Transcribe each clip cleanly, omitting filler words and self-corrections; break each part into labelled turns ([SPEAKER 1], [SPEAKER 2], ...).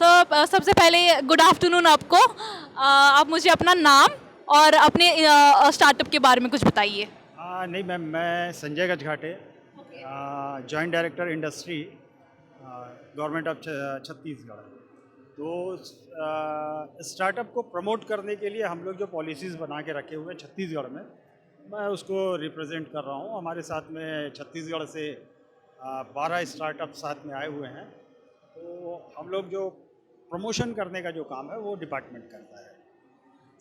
[SPEAKER 1] Sir सबसे पहले good afternoon आपको। आप मुझे अपना नाम और अपने स्टार्टअप के बारे में कुछ बताइए।
[SPEAKER 2] नहीं मैम, मैं Sanjay Gajghate, joint director industry, government of Chhattisgarh. तो स्टार्टअप को प्रमोट करने के लिए हम लोग जो पॉलिसीज़ बना के रखे हुए हैं छत्तीसगढ़ में, मैं उसको रिप्रेजेंट कर रहा हूँ। हमारे साथ में छत्तीसगढ़ से 12 स्टार्टअप साथ में आए हुए हैं। तो हम लोग जो प्रमोशन करने का जो काम है वो डिपार्टमेंट करता है।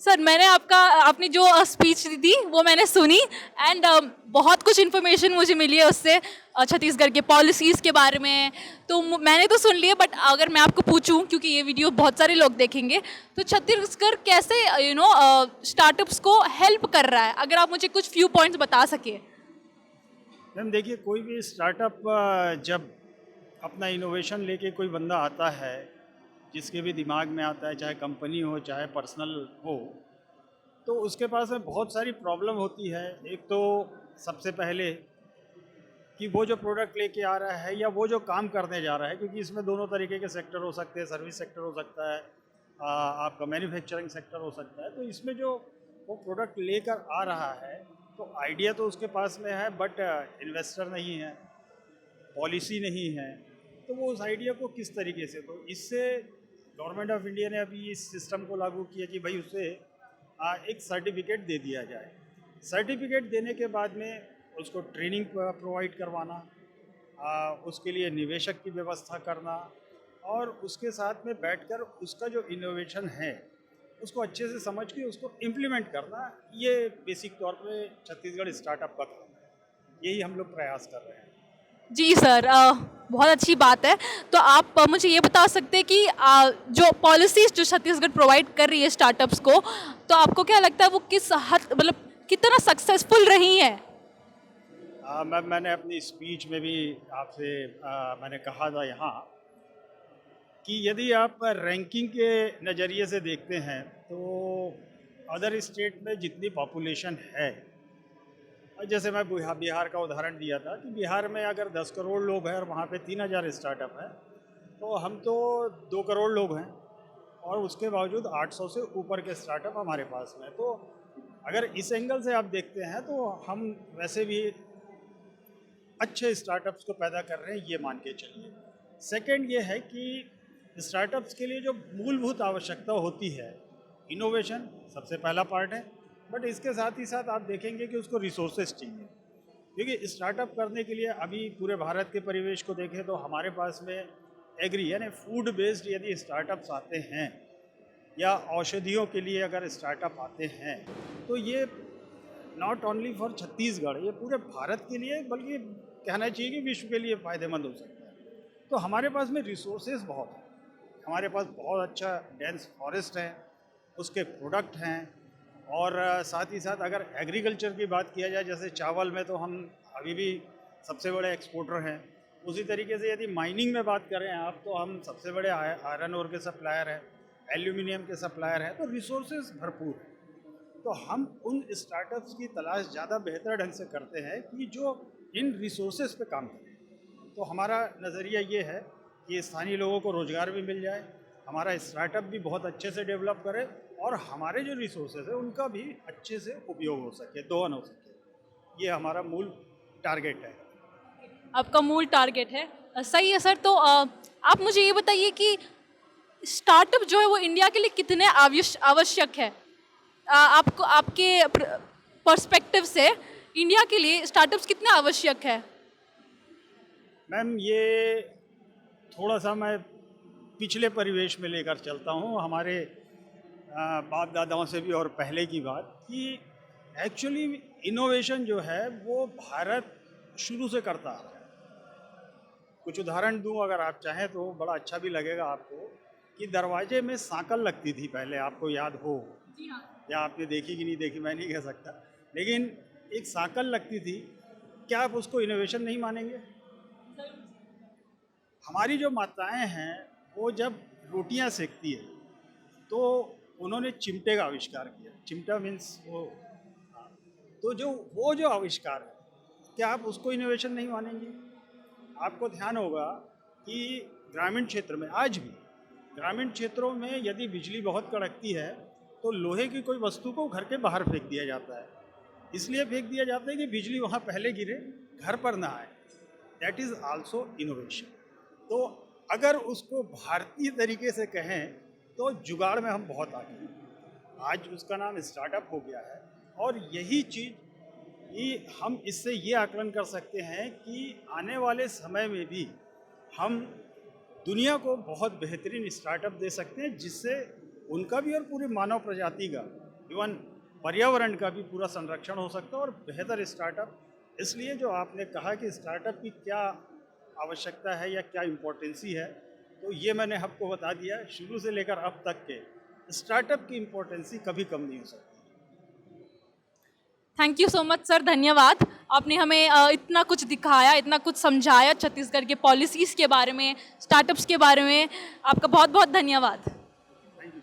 [SPEAKER 1] सर मैंने आपने जो स्पीच दी थी वो मैंने सुनी एंड बहुत कुछ इन्फॉर्मेशन मुझे मिली है उससे, छत्तीसगढ़ के पॉलिसीज़ के बारे में। तो मैंने तो सुन लिया, बट अगर मैं आपको पूछूं, क्योंकि ये वीडियो बहुत सारे लोग देखेंगे, तो छत्तीसगढ़ कैसे स्टार्टअप्स को हेल्प कर रहा है, अगर आप मुझे कुछ फ्यू पॉइंट्स बता सके।
[SPEAKER 2] मैम देखिए, कोई भी स्टार्टअप जब अपना इनोवेशन लेके कोई बंदा आता है, जिसके भी दिमाग में आता है, चाहे कंपनी हो चाहे पर्सनल हो, तो उसके पास में बहुत सारी प्रॉब्लम होती है। एक तो सबसे पहले कि वो जो प्रोडक्ट लेके आ रहा है या वो जो काम करने जा रहा है, क्योंकि इसमें दोनों तरीके के सेक्टर हो सकते हैं। सर्विस सेक्टर हो सकता है, आपका मैन्युफैक्चरिंग सेक्टर हो सकता है। तो इसमें जो वो प्रोडक्ट लेकर आ रहा है, तो आइडिया तो उसके पास में है, बट इन्वेस्टर नहीं है, पॉलिसी नहीं है। तो वो उस आइडिया को किस तरीके से, तो इससे गवर्नमेंट ऑफ इंडिया ने अभी इस सिस्टम को लागू किया कि भाई उसे एक सर्टिफिकेट दे दिया जाए। सर्टिफिकेट देने के बाद में उसको ट्रेनिंग प्रोवाइड करवाना, उसके लिए निवेशक की व्यवस्था करना, और उसके साथ में बैठकर उसका जो इनोवेशन है उसको अच्छे से समझ के उसको इम्प्लीमेंट करना। ये बेसिक तौर पे छत्तीसगढ़ स्टार्टअप का काम है। यही हम लोग प्रयास कर रहे हैं।
[SPEAKER 1] जी सर, बहुत अच्छी बात है। तो आप मुझे ये बता सकते हैं कि जो पॉलिसीज़ जो छत्तीसगढ़ प्रोवाइड कर रही है स्टार्टअप्स को, तो आपको क्या लगता है वो किस हद, मतलब कितना सक्सेसफुल रही है।
[SPEAKER 2] मैंने अपनी स्पीच में भी आपसे मैंने कहा था यहाँ कि यदि आप रैंकिंग के नज़रिए से देखते हैं, तो अदर स्टेट में जितनी पॉपुलेशन है, जैसे मैं बिहार का उदाहरण दिया था कि बिहार में अगर 10 करोड़ लोग हैं और वहाँ पे 3,000 स्टार्टअप हैं, तो हम तो 2 करोड़ लोग हैं और उसके बावजूद 800 से ऊपर के स्टार्टअप हमारे पास में। तो अगर इस एंगल से आप देखते हैं, तो हम वैसे भी अच्छे स्टार्टअप्स को पैदा कर रहे हैं, ये मान के चलिए। सेकंड ये है कि स्टार्टअप्स के लिए जो मूलभूत आवश्यकता होती है, इनोवेशन सबसे पहला पार्ट है, बट इसके साथ ही साथ आप देखेंगे कि उसको रिसोर्सेज चाहिए। क्योंकि स्टार्टअप करने के लिए अभी पूरे भारत के परिवेश को देखें तो हमारे पास में एग्री यानी फूड बेस्ड यदि स्टार्टअप्स आते हैं, या औषधियों के लिए अगर स्टार्टअप आते हैं, तो ये नॉट ओनली फॉर छत्तीसगढ़, ये पूरे भारत के लिए, बल्कि कहना चाहिए कि विश्व के लिए फ़ायदेमंद हो सकता है। तो हमारे पास में रिसोर्सेज बहुत हैं, हमारे पास बहुत अच्छा डेंस फॉरेस्ट है, उसके प्रोडक्ट हैं, और साथ ही साथ अगर एग्रीकल्चर की बात किया जाए, जैसे चावल में तो हम अभी भी सबसे बड़े एक्सपोर्टर हैं। उसी तरीके से यदि माइनिंग में बात करें आप, तो हम सबसे बड़े आयरन ओर के सप्लायर हैं, एल्यूमिनियम के सप्लायर हैं। तो रिसोर्सेज भरपूर हैं। तो हम उन स्टार्टअप्स की तलाश ज़्यादा बेहतर ढंग से करते हैं कि जो इन रिसोर्सेज पे काम करें। तो हमारा नज़रिया ये है कि स्थानीय लोगों को रोज़गार भी मिल जाए, हमारा स्टार्टअप भी बहुत अच्छे से डेवलप करे, और हमारे जो रिसोर्सेज है उनका भी अच्छे से उपयोग हो सके, दोहन हो सके। ये हमारा मूल टारगेट है।
[SPEAKER 1] आपका मूल टारगेट है। सही है सर। तो आप मुझे ये बताइए कि स्टार्टअप जो है वो इंडिया के लिए कितने आवश्यक है। आपको आपके पर्सपेक्टिव से इंडिया के लिए स्टार्टअप्स कितने आवश्यक है।
[SPEAKER 2] मैम ये थोड़ा सा मैं पिछले परिवेश में लेकर चलता हूँ, हमारे बाप दादाओं से भी और पहले की बात, कि एक्चुअली इनोवेशन जो है वो भारत शुरू से करता आ रहा है। कुछ उदाहरण दूं अगर आप चाहें तो बड़ा अच्छा भी लगेगा आपको, कि दरवाजे में सांकल लगती थी पहले, आपको याद हो,
[SPEAKER 1] जी हाँ।
[SPEAKER 2] या आपने देखी कि नहीं देखी मैं नहीं कह सकता, लेकिन एक सांकल लगती थी। क्या आप उसको इनोवेशन नहीं मानेंगे? हमारी जो माताएं हैं, वो जब रोटियां सेकती है, तो उन्होंने चिमटे का आविष्कार किया। चिमटा मीन्स वो, हाँ। तो जो वो जो आविष्कार है, क्या आप उसको इनोवेशन नहीं मानेंगे? आपको ध्यान होगा कि ग्रामीण क्षेत्र में आज भी ग्रामीण क्षेत्रों में यदि बिजली बहुत कड़कती है तो लोहे की कोई वस्तु को घर के बाहर फेंक दिया जाता है। इसलिए फेंक दिया जाता है कि बिजली वहाँ पहले गिरे, घर पर ना आए। That is also innovation. तो अगर उसको भारतीय तरीके से कहें तो जुगाड़ में हम बहुत आगे हैं। आज उसका नाम स्टार्टअप हो गया है और यही चीज़ ये हम इससे ये आकलन कर सकते हैं कि आने वाले समय में भी हम दुनिया को बहुत बेहतरीन स्टार्टअप दे सकते हैं, जिससे उनका भी और पूरी मानव प्रजाति का, इवन पर्यावरण का भी पूरा संरक्षण हो सकता है और बेहतर स्टार्टअप। इसलिए जो आपने कहा कि स्टार्टअप की क्या आवश्यकता है या क्या इम्पोर्टेंसी है, तो ये मैंने आपको बता दिया। शुरू से लेकर अब तक के स्टार्टअप की इम्पोर्टेंसी कभी कम नहीं हो सकती।
[SPEAKER 1] Thank you so much sir, धन्यवाद। आपने हमें इतना कुछ दिखाया, इतना कुछ समझाया छत्तीसगढ़ के पॉलिसीज़ के बारे में, स्टार्टअप्स के बारे में। आपका बहुत बहुत धन्यवाद।
[SPEAKER 2] Thank you.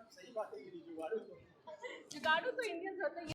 [SPEAKER 2] सही बात है कि जुगाड़ू
[SPEAKER 1] जुगाड़ू तो इंडियंस होते हैं।